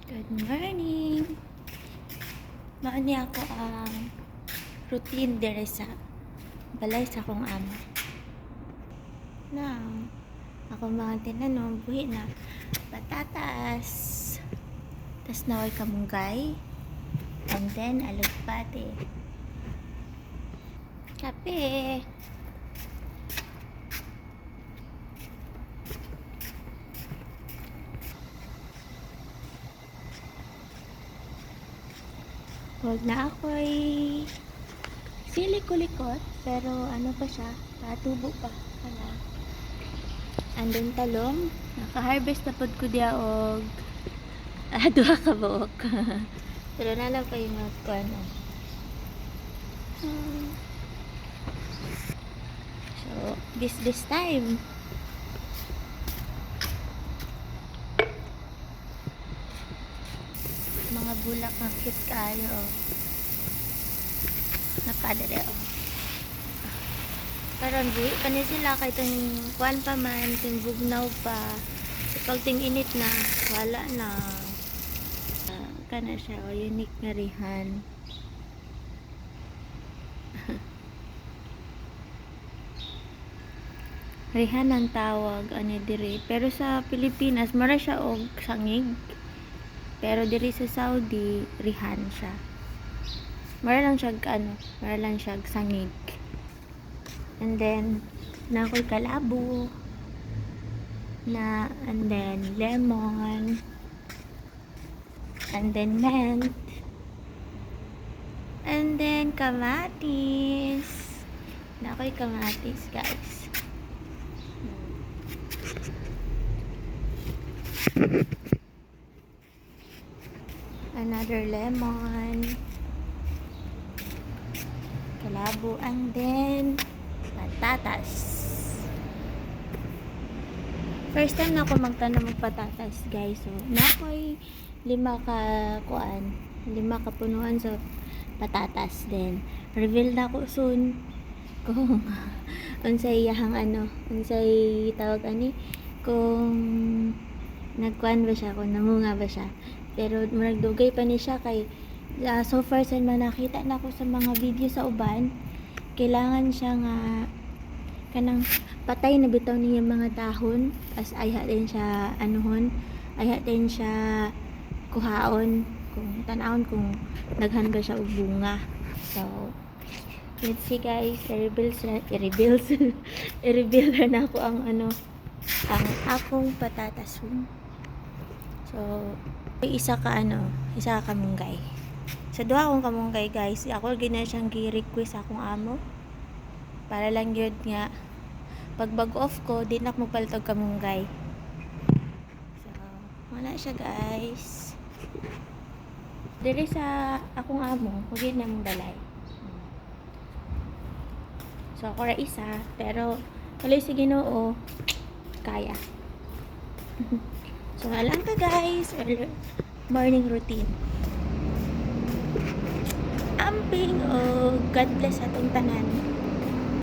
Good morning! Maani ako ang routine dere sa balay sa akong ama. Now, ako mga tinanong, buhi na patatas. Tas naway kamunggay. And then, alugbate. Kape. Huwag na ako'y sili kulikot, pero ano pa siya, tubo pa. Ano. And then talong, naka-harvest na pod ko diya og duha ka buok. Pero nalang kayo magkuano. So, this time. Mga bulak na cute kayo. Napadere oh. Karon di kani sila kay tong kuan pa man, ting bugnaw pa. Pag ting init na, wala na. Kana siya o unique nga rihan. Rihan ang tawag ani diri, pero sa Pilipinas mara siya og sangig. Pero diri sa Saudi, rihan siya. Mara lang siya mara lang siya sangig. And then nakoy kalabo na, and then lemon, and then mint, and then kamatis. Nakoy kamatis, guys. Another lemon, kalabo, and then patatas. First time na ako magtanong ng patatas, guys. So, nakoy 5 ka punuan sa patatas. Then reveal na ko soon kung unsay iyahang unsay tawag kung nagkuan ba siya, kung namunga ba siya. Pero murag dugay pa ni siya kay so far sa man nakita na ko sa mga video sa uban, kailangan siya nga kanang patay na bitaw niya mga dahon, as ayha din siya ayha din siya kuhaon, kung tan-awon kung daghan ba siya og bunga. So let's see, guys. I-reveal na ako ang akong patatas. So isa ka kamunggay. Sa duha akong kamunggay, guys, ako gina siyang gi-request akong amo para lang yun nga pag bag-off ko di na ako magpalit og kamunggay. So wala siya, guys. Diri sa akong amo huwag na mong balay. So ako ra isa, pero tuloy si Ginoo kaya. So alam ka, guys, morning routine. Amping o God bless atong tanan.